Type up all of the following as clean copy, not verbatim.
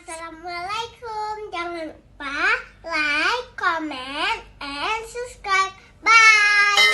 Assalamualaikum. Jangan lupa like, comment, and subscribe. Bye.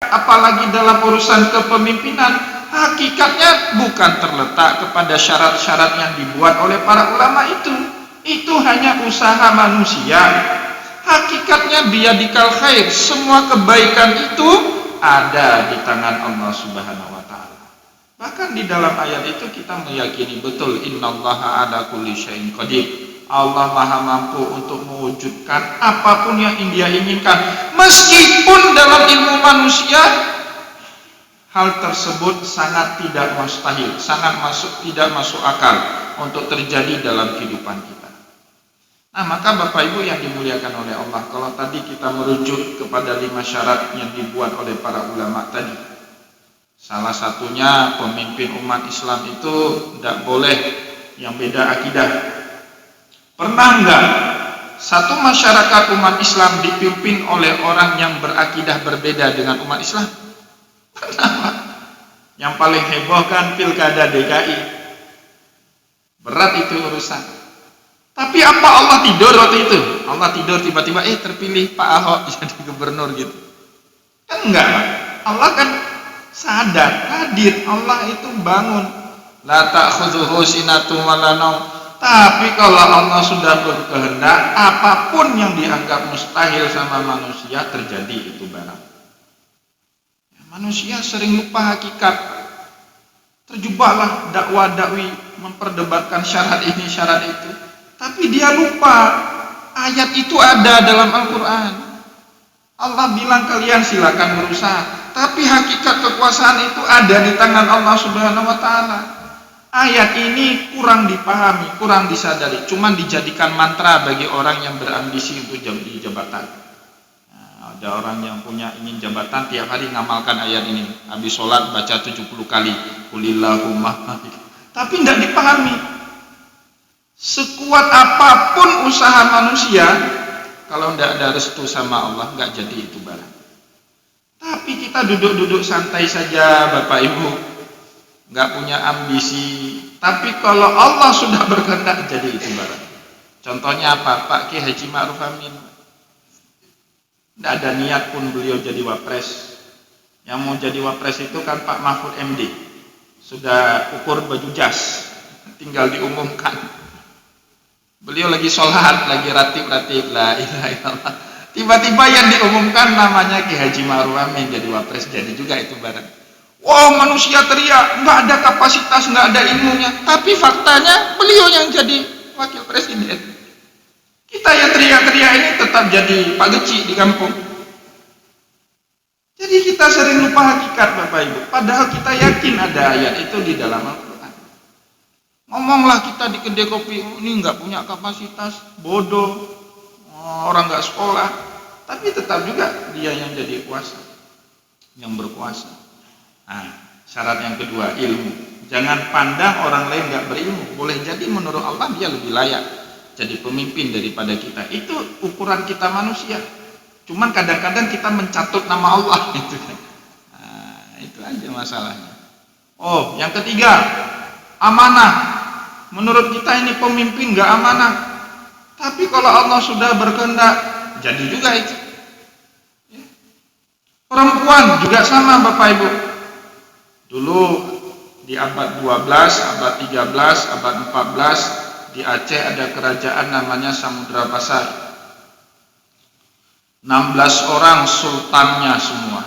Apalagi dalam urusan kepemimpinan, hakikatnya bukan terletak kepada syarat-syarat yang dibuat oleh para ulama itu. Itu hanya usaha manusia. Hakikatnya biyadikal khair, semua kebaikan itu ada di tangan Allah Subhanahu wa taala. Bahkan di dalam ayat itu kita meyakini betul innallaha ala kulli syai'in qadir. Allah Maha mampu untuk mewujudkan apapun yang Dia inginkan. Meskipun dalam ilmu manusia hal tersebut sangat tidak mustahil, tidak masuk akal untuk terjadi dalam kehidupan kita. Nah, maka Bapak Ibu yang dimuliakan oleh Allah, kalau tadi kita merujuk kepada 5 syarat yang dibuat oleh para ulama tadi, salah satunya pemimpin umat Islam itu tidak boleh yang beda akidah. Pernah enggak satu masyarakat umat Islam dipimpin oleh orang yang berakidah berbeda dengan umat Islam? Pernah. Yang paling heboh kan pilkada DKI. Berat itu urusan. Tapi apa Allah tidur waktu itu? Allah tidur tiba-tiba terpilih Pak Ahok jadi gubernur gitu. Kan enggak, Pak. Allah kan sadar, hadir. Allah itu bangun. La ta'khudhuhu sinatun wa la naum. Tapi kalau Allah sudah berkehendak, apapun yang dianggap mustahil sama manusia terjadi itu barang. Manusia sering lupa hakikat. Terjebaklah dakwah-dakwi memperdebatkan syarat ini, syarat itu. Tapi dia lupa ayat itu ada dalam Al-Quran. Allah bilang kalian silakan berusaha, tapi hakikat kekuasaan itu ada di tangan Allah Subhanahu wa taala. Ayat ini kurang dipahami, kurang disadari, cuman dijadikan mantra bagi orang yang berambisi untuk di jabatan. Nah, ada orang yang ingin jabatan tiap hari ngamalkan ayat ini. Habis sholat baca 70 kali Qulillahumma. Tapi tidak dipahami. Sekuat apapun usaha manusia, kalau tidak ada restu sama Allah, nggak jadi itu barang. Tapi kita duduk-duduk santai saja, Bapak Ibu, nggak punya ambisi. Tapi kalau Allah sudah berkehendak, jadi itu barang. Contohnya apa? Pak Ki Haji Ma'ruf Amin. Tidak ada niat pun beliau jadi wapres. Yang mau jadi wapres itu kan Pak Mahfud MD. Sudah ukur baju jas, tinggal diumumkan. Beliau lagi sholat, lagi ratib-ratib, la ilaha illallah. Tiba-tiba yang diumumkan namanya Ki Haji Ma'ruf Amin jadi wapres, jadi juga itu barang. Wow, manusia teriak, nggak ada kapasitas, nggak ada ilmunya. Tapi faktanya beliau yang jadi wakil presiden. Kita yang teriak-teriak ini tetap jadi Pak Geci di kampung. Jadi kita sering lupa hakikat, Bapak Ibu. Padahal kita yakin ada ayat itu di dalam Al-Quran. Ngomonglah kita di kedai kopi, ini nggak punya kapasitas, bodoh, orang nggak sekolah, tapi tetap juga dia yang jadi kuasa, yang berkuasa. Nah, syarat yang kedua, ilmu. Jangan pandang orang lain nggak berilmu. Boleh jadi menurut Allah dia lebih layak jadi pemimpin daripada kita. Itu ukuran kita manusia. Cuman kadang-kadang kita mencatut nama Allah gitu kan. Nah, itu aja masalahnya. Oh, yang ketiga, amanah. Menurut kita ini pemimpin gak amanah. Tapi kalau Allah sudah berkehendak, jadi juga itu. Perempuan juga sama, Bapak Ibu. Dulu di abad 12, abad 13, abad 14 di Aceh ada kerajaan namanya Samudra Pasar. 16 orang sultannya semua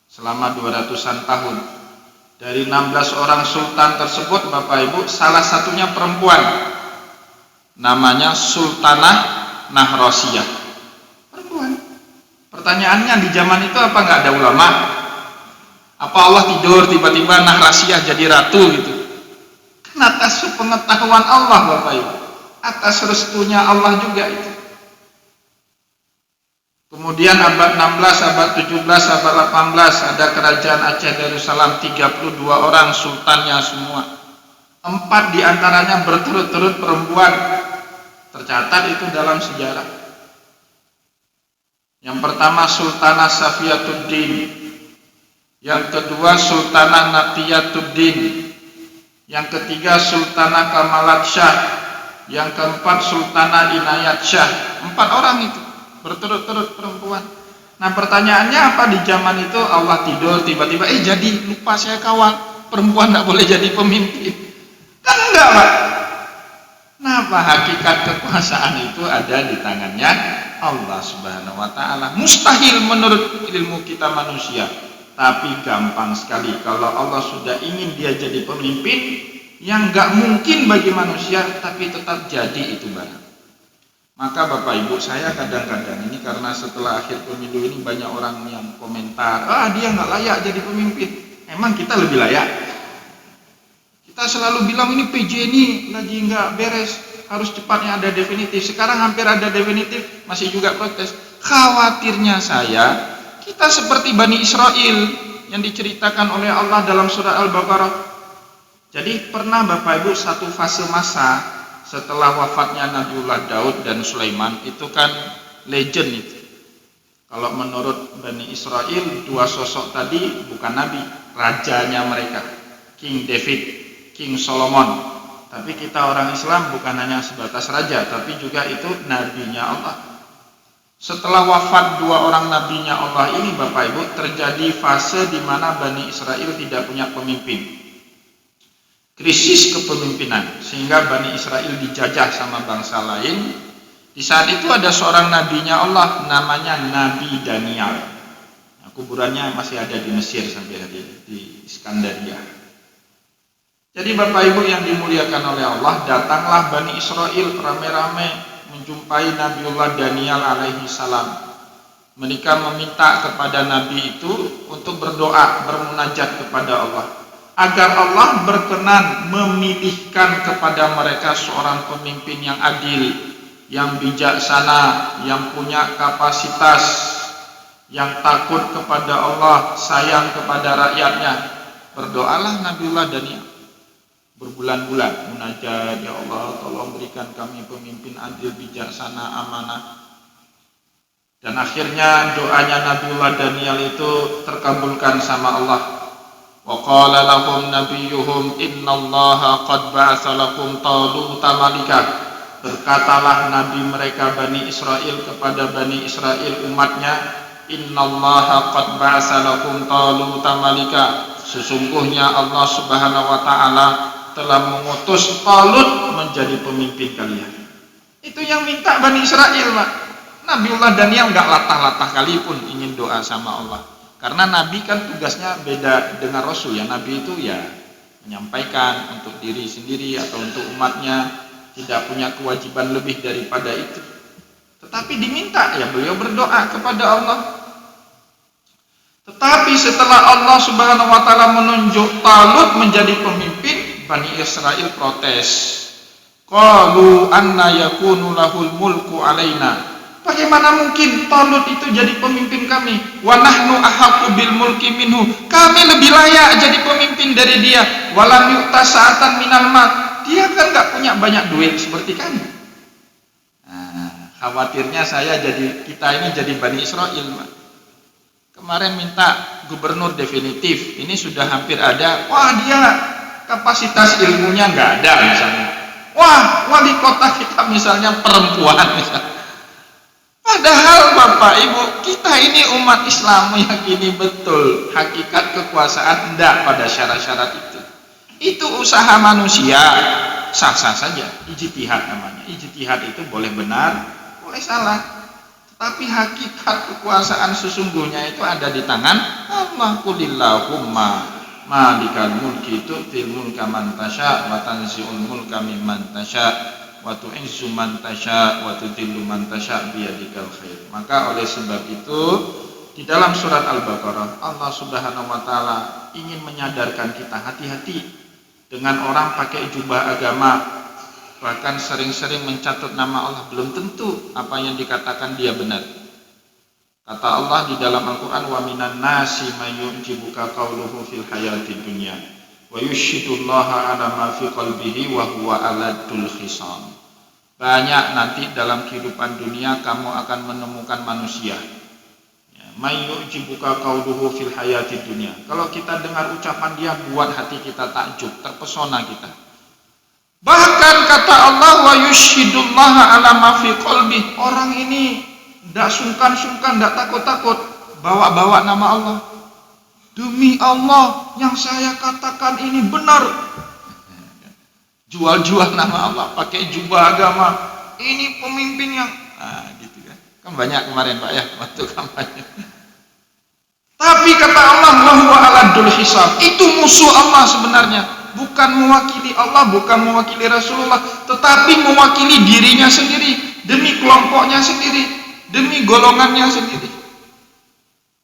selama 200-an tahun. Dari 16 orang sultan tersebut, Bapak Ibu, salah satunya perempuan. Namanya Sultanah Nahrosiyah. Perempuan. Pertanyaannya di zaman itu apa nggak ada ulama? Apa Allah tidur tiba-tiba Nahrosiyah jadi ratu gitu? Kan atas pengetahuan Allah, Bapak Ibu. Atas restunya Allah juga itu. Kemudian abad 16, abad 17, abad 18 ada kerajaan Aceh Darussalam, 32 orang sultannya semua. 4 diantaranya berturut-turut perempuan. Tercatat itu dalam sejarah. Yang pertama Sultanah Safiyatuddin, yang kedua Sultanah Natiyatuddin, Yang ketiga Sultanah Kamalat Syah. Yang keempat Sultanah Inayat Syah. 4 orang itu berturut-turut perempuan. Nah pertanyaannya apa di zaman itu? Allah tidur tiba-tiba jadi lupa saya kawal, perempuan tidak boleh jadi pemimpin. Kan enggak Pak. Kenapa? Hakikat kekuasaan itu ada di tangannya Allah Subhanahu wa ta'ala. Mustahil menurut ilmu kita manusia, tapi gampang sekali kalau Allah sudah ingin dia jadi pemimpin. Yang enggak mungkin bagi manusia tapi tetap jadi itu barang. Maka Bapak Ibu, saya kadang-kadang ini karena setelah akhir pemilu ini banyak orang yang komentar, dia nggak layak jadi pemimpin. Emang kita lebih layak? Kita selalu bilang ini PJ ini lagi nggak beres, harus cepatnya ada definitif. Sekarang hampir ada definitif, masih juga protes. Khawatirnya saya, kita seperti Bani Israel yang diceritakan oleh Allah dalam surah Al-Baqarah. Jadi pernah Bapak Ibu satu fase masa setelah wafatnya Nabiullah Daud dan Sulaiman, itu kan legend itu. Kalau menurut Bani Israel, 2 sosok tadi bukan nabi, rajanya mereka, King David, King Solomon. Tapi kita orang Islam bukan hanya sebatas raja, tapi juga itu nabinya Allah. Setelah wafat 2 orang nabinya Allah ini Bapak Ibu, terjadi fase di mana Bani Israel tidak punya pemimpin. Krisis kepemimpinan, sehingga Bani Israel dijajah sama bangsa lain. Di saat itu ada seorang nabinya Allah, namanya Nabi Daniel. Nah, kuburannya masih ada di Mesir sampai hari ini, di Iskandaria. Jadi Bapak Ibu yang dimuliakan oleh Allah, datanglah Bani Israel rame-rame menjumpai Nabiullah Daniel alaihi salam. Mereka meminta kepada Nabi itu untuk berdoa, bermunajat kepada Allah, agar Allah berkenan memilihkan kepada mereka seorang pemimpin yang adil, yang bijaksana, yang punya kapasitas, yang takut kepada Allah, sayang kepada rakyatnya. Berdoalah Nabiullah Daniel berbulan-bulan munajat, ya Allah tolong berikan kami pemimpin adil, bijaksana, amanah. Dan akhirnya doanya Nabiullah Daniel itu terkabulkan sama Allah. Wa qala lahum nabiyuhum innallaha qad ba'atsa lakum taluta malika. Berkatalah nabi mereka Bani Israel kepada Bani Israel umatnya, innallaha qad ba'atsa lakum taluta malika. Sesungguhnya Allah Subhanahu wa taala telah mengutus Talut menjadi pemimpin kalian. Itu yang minta Bani Israel, Pak. Nabiullah Daniel enggak latah-latah kali pun ingin doa sama Allah. Karena Nabi kan tugasnya beda dengan Rasul ya. Nabi itu ya menyampaikan untuk diri sendiri atau untuk umatnya, tidak punya kewajiban lebih daripada itu. Tetapi diminta ya beliau berdoa kepada Allah. Tetapi setelah Allah Subhanahu wa taala menunjuk Talut menjadi pemimpin, Bani Israel protes. Qalu anna yakunu lahul mulku alaina. Bagaimana mungkin Talut itu jadi pemimpin kami? Wa nahnu ahaqqu bil mulki minhu. Kami lebih layak jadi pemimpin dari dia. Walam yu'ta sa'atan minal mal. Dia kan enggak punya banyak duit seperti kami. Nah, khawatirnya kita ini jadi Bani Israel, Pak. Kemarin minta gubernur definitif, ini sudah hampir ada. Wah, dia kapasitas ilmunya enggak ada misalnya. Wah, wali kota kita misalnya perempuan misalnya. Padahal Bapak Ibu, kita ini umat Islam meyakini betul hakikat kekuasaan tidak pada syarat-syarat itu. Itu usaha manusia, sah-sah saja, ijtihad namanya. Ijtihad itu boleh benar, boleh salah. Tetapi hakikat kekuasaan sesungguhnya itu ada di tangan Allah. Qulillahumma malikal mulki tu'til mulka man tasya wa tanzi'ul mulka mimman tasya wa tu'izzu man tasya wa tudhillu man tasya biyadikal khair. Maka oleh sebab itu di dalam surat Al-Baqarah Allah Subhanahu wa taala ingin menyadarkan kita hati-hati dengan orang pakai jubah agama, bahkan sering-sering mencatat nama Allah, belum tentu apa yang dikatakan dia benar. Kata Allah di dalam Al-Qur'an, wa minan nasi may yu'jibuka qawluhu fil hayatid dunya wa yushhidullaha ala ma fi qalbihi wa huwa aladul khisam. Banyak nanti dalam kehidupan dunia kamu akan menemukan manusia may yu'jibuka qauluhu fil hayati dunya. Kalau kita dengar ucapan dia, buat hati kita takjub, terpesona kita. Bahkan kata Allah, wa yushhidullaha ala ma fi qalbi. Orang ini tidak sungkan-sungkan, tidak takut-takut bawa-bawa nama Allah. Demi Allah, yang saya katakan ini benar. Jual-jual nama Allah, pakai jubah agama. Ini pemimpin yang gitu kan. Kan banyak kemarin Pak ya waktu kampanye. Tapi kata Allah, wa huwa aladul hisab. Itu musuh Allah sebenarnya. Bukan mewakili Allah, bukan mewakili Rasulullah, tetapi mewakili dirinya sendiri, demi kelompoknya sendiri, demi golongannya sendiri.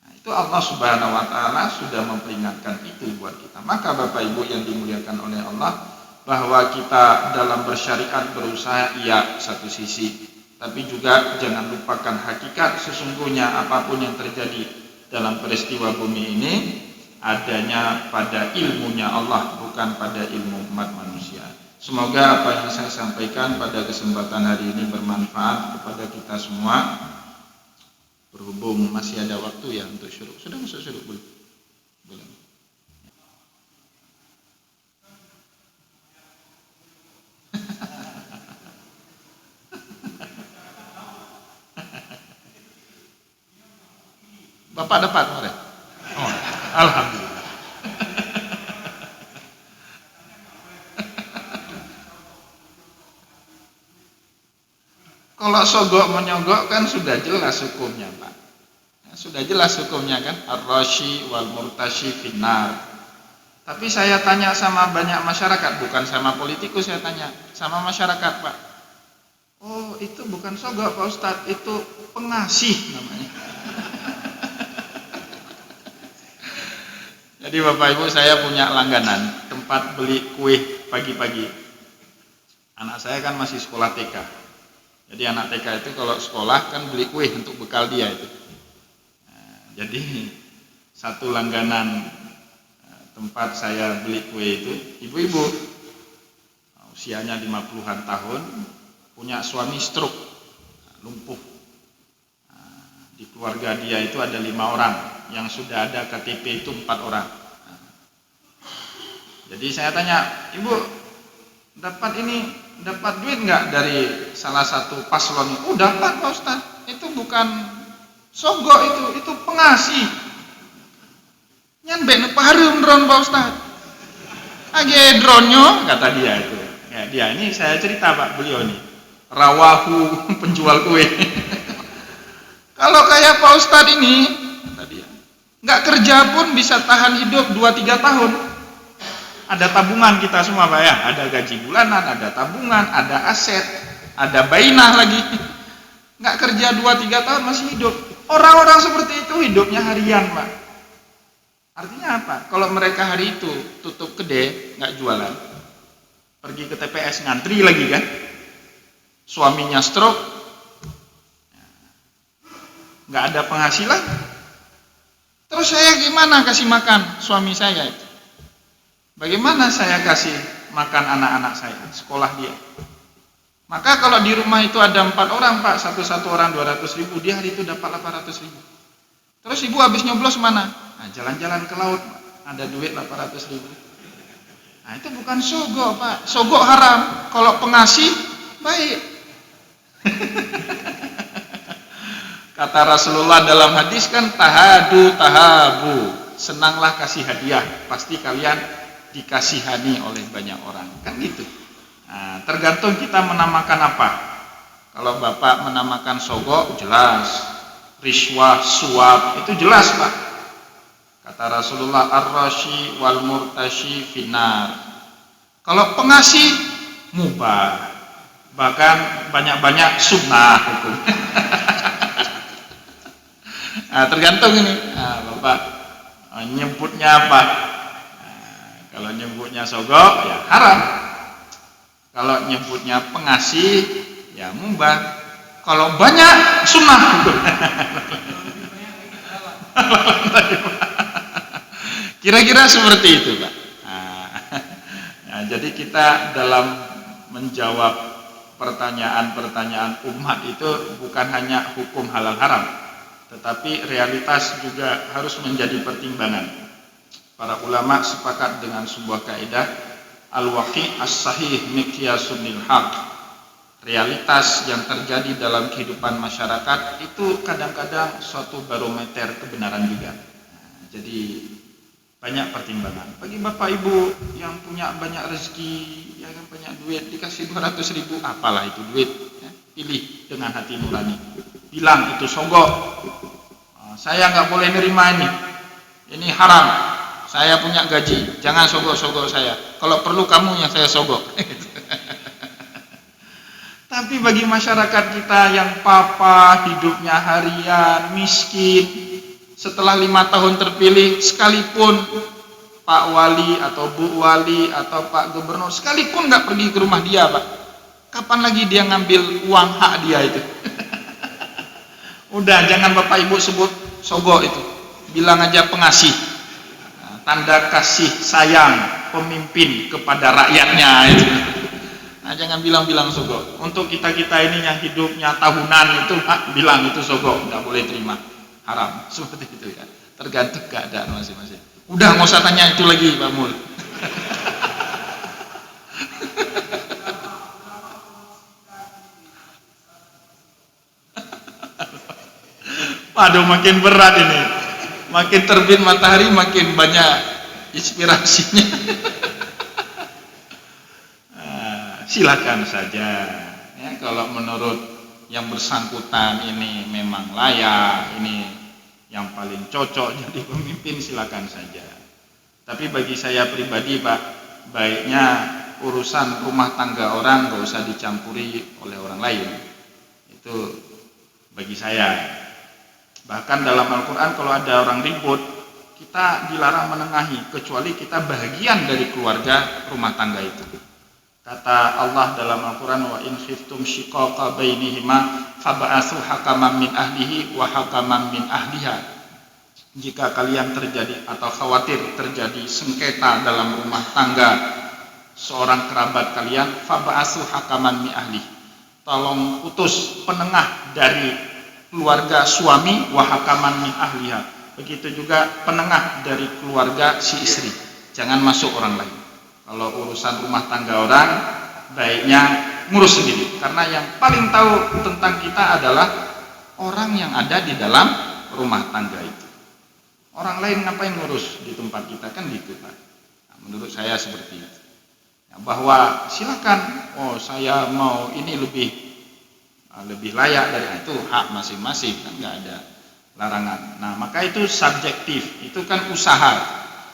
Nah, itu Allah Subhanahu wa taala sudah memperingatkan itu buat kita. Maka Bapak Ibu yang dimuliakan oleh Allah, bahwa kita dalam bersyariat berusaha iya satu sisi, tapi juga jangan lupakan hakikat sesungguhnya apapun yang terjadi dalam peristiwa bumi ini adanya pada ilmunya Allah, bukan pada ilmu umat manusia. Semoga apa yang saya sampaikan pada kesempatan hari ini bermanfaat kepada kita semua. Berhubung masih ada waktu ya untuk syuruk. Sudah masuk syuruk belum? Belum. Bapak dapat kemarin? Oh, alhamdulillah. Kalau sogok menyogok kan sudah jelas hukumnya Pak. Sudah jelas hukumnya kan, ar-rashi wal murtashi finnar. Tapi saya tanya sama banyak masyarakat, bukan sama politikus, saya tanya sama masyarakat Pak. Oh itu bukan sogok Pak Ustadz, itu pengasih namanya. Jadi Bapak Ibu, saya punya langganan tempat beli kue pagi-pagi. Anak saya kan masih sekolah TK. Jadi anak TK itu kalau sekolah kan beli kue untuk bekal dia itu. Nah, jadi satu langganan tempat saya beli kue itu, ibu-ibu usianya 50-an tahun, punya suami stroke, lumpuh. Nah, di keluarga dia itu ada 5 orang, yang sudah ada KTP itu 4 orang. Jadi saya tanya, ibu dapat duit nggak dari salah satu paslon? Oh dapat Pak Ustaz, itu bukan sogok, itu pengasih. Nyan ben parum drone Pak Ustaz. Age dronyo kata dia itu. Ya dia ini saya cerita Pak, beliau ini rawahu penjual kue. Kalau kayak Pak Ustaz ini, kata dia, nggak kerja pun bisa tahan hidup 2-3 tahun. Ada tabungan kita semua Pak ya, ada gaji bulanan, ada tabungan, ada aset, ada bainah lagi. Nggak kerja 2-3 tahun masih hidup. Orang-orang seperti itu hidupnya harian Pak. Artinya apa? Kalau mereka hari itu tutup kedai, nggak jualan, pergi ke TPS ngantri lagi kan, suaminya stroke, nggak ada penghasilan, terus saya gimana kasih makan suami saya itu? Bagaimana saya kasih makan anak-anak saya, sekolah dia? Maka kalau di rumah itu ada 4 orang Pak, satu orang 200.000, dia hari itu dapat 800.000. Terus ibu habis nyoblos mana? Nah, jalan-jalan ke laut, ada duit 800.000. Nah itu bukan sogok Pak, sogok haram. Kalau pengasih baik. Kata Rasulullah dalam hadis kan, tahabu, senanglah kasih hadiah, pasti kalian dikasihani oleh banyak orang, kan gitu. Nah, tergantung kita menamakan apa. Kalau Bapak menamakan sogok, jelas. Riswah, suap, itu jelas Pak. Kata Rasulullah, ar-rashi wal murtashi finnar. Kalau pengasih, mubah. Bahkan banyak-banyak sunnah hukum. Nah, tergantung ini. Nah, Bapak nyebutnya apa? Kalau nyebutnya sogok ya haram. Kalau nyebutnya pengasih ya mubah. Kalau banyak sunnah. Kira-kira seperti itu Pak. Nah, jadi kita dalam menjawab pertanyaan-pertanyaan umat itu bukan hanya hukum halal haram, tetapi realitas juga harus menjadi pertimbangan. Para ulama sepakat dengan sebuah kaidah, al-waqi' as-sahih miqyasun lil haq. Realitas yang terjadi dalam kehidupan masyarakat itu kadang-kadang suatu barometer kebenaran juga. Jadi banyak pertimbangan. Bagi Bapak Ibu yang punya banyak rezeki, yang banyak duit, dikasih 200.000, apalah itu duit, ya. Pilih dengan hati nurani. Bilang itu sogok. Saya nggak boleh nerima ini haram. Saya punya gaji, jangan sogok-sogok saya. Kalau perlu kamu yang saya sogok. Tapi bagi masyarakat kita yang papa, hidupnya harian, miskin, setelah 5 tahun terpilih, sekalipun Pak Wali atau Bu Wali atau Pak Gubernur, sekalipun nggak pergi ke rumah dia, Pak, kapan lagi dia ngambil uang hak dia itu? Udah, jangan Bapak Ibu sebut sogok itu, bilang aja pengasih. Tanda kasih sayang pemimpin kepada rakyatnya itu. Nah, jangan bilang-bilang sogok. Untuk kita-kita ini yang hidupnya tahunan itu, bilang itu sogok, nggak boleh terima, haram. Seperti itu ya. Tergantung keadaan masing-masing. Udah, nggak usah tanya itu lagi, Pak Mul. Waduh, makin berat ini. Makin terbit matahari makin banyak inspirasinya. Silakan saja ya, kalau menurut yang bersangkutan ini memang layak, ini yang paling cocok jadi pemimpin, silakan saja. Tapi bagi saya pribadi, Pak, baiknya urusan rumah tangga orang gak usah dicampuri oleh orang lain. Itu bagi saya. Bahkan dalam Al-Quran kalau ada orang ribut, kita dilarang menengahi, kecuali kita bahagian dari keluarga rumah tangga itu. Kata Allah dalam Al-Quran, wa in khiftum shiqaqa bainihima fab'atsu hakaman min ahlihi wa hakaman min ahliha. Jika kalian terjadi atau khawatir terjadi sengketa dalam rumah tangga seorang kerabat kalian, fab'atsu hakaman min ahlihi. Tolong putus penengah dari keluarga suami, wa hakaman min ahliha. Begitu juga penengah dari keluarga si istri. Jangan masuk orang lain. Kalau urusan rumah tangga orang, baiknya ngurus sendiri. Karena yang paling tahu tentang kita adalah orang yang ada di dalam rumah tangga itu. Orang lain ngapain ngurus di tempat kita, kan gitu, Pak. Nah, menurut saya seperti itu. Ya, bahwa silakan, saya mau ini lebih layak dari itu, hak masing-masing, kan nggak ada larangan. Nah, maka itu subjektif, itu kan usaha.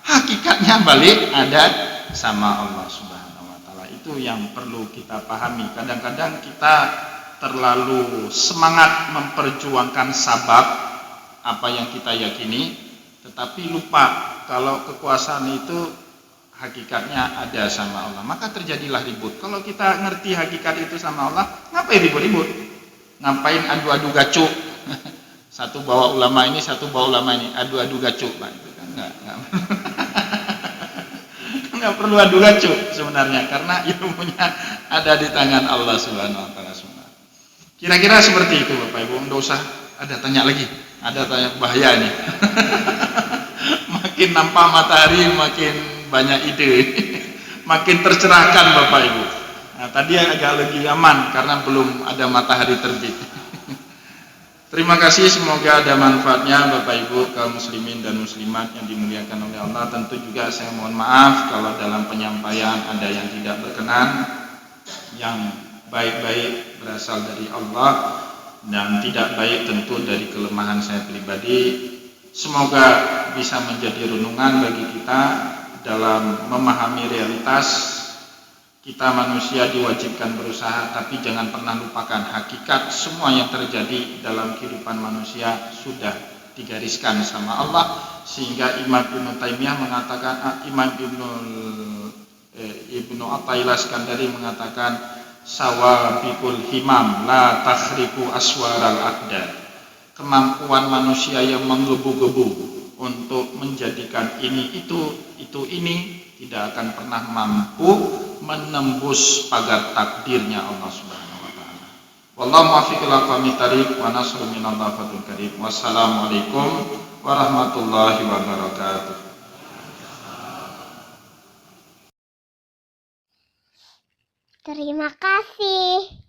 Hakikatnya balik ada sama Allah Subhanahu wa taala. Itu yang perlu kita pahami. Kadang-kadang kita terlalu semangat memperjuangkan sabab apa yang kita yakini, tetapi lupa kalau kekuasaan itu hakikatnya ada sama Allah. Maka terjadilah ribut. Kalau kita ngerti hakikat itu sama Allah, ngapain ribut-ribut? Ngapain adu-adu gacuk? Satu bawa ulama ini, satu bawa ulama ini, adu-adu gacuk, Pak. Itu kan nggak perlu adu gacuk sebenarnya, karena ilmunya ada di tangan Allah Subhanahu wa taala. Kira-kira seperti itu, Bapak Ibu. Nggak usah ada tanya lagi. Ada tanya, bahaya nih. Makin nampak matahari makin banyak ide. Makin tercerahkan, Bapak Ibu. Nah, tadi agak lebih aman karena belum ada matahari terbit. Terima kasih, semoga ada manfaatnya Bapak Ibu kaum muslimin dan muslimat yang dimuliakan oleh Allah. Tentu juga saya mohon maaf kalau dalam penyampaian ada yang tidak berkenan. Yang baik-baik berasal dari Allah, dan tidak baik tentu dari kelemahan saya pribadi. Semoga bisa menjadi renungan bagi kita dalam memahami realitas. Kita manusia diwajibkan berusaha, tapi jangan pernah lupakan hakikat semua yang terjadi dalam kehidupan manusia sudah digariskan sama Allah. Sehingga Imam Ibnu Taimiyah mengatakan, Imam Ibnu Athaillah Skandari mengatakan, sawabikul himam la takhriku aswaral aqdar. Kemampuan manusia yang menggebu-gebu untuk menjadikan ini ini tidak akan pernah mampu menembus pagar takdirnya Allah Subhanahu wa taala. Wallahu muwaffiq ila aqwamit thariq wa nasrun minallahi fathun qarib. Wassalamualaikum warahmatullahi wabarakatuh. Terima kasih.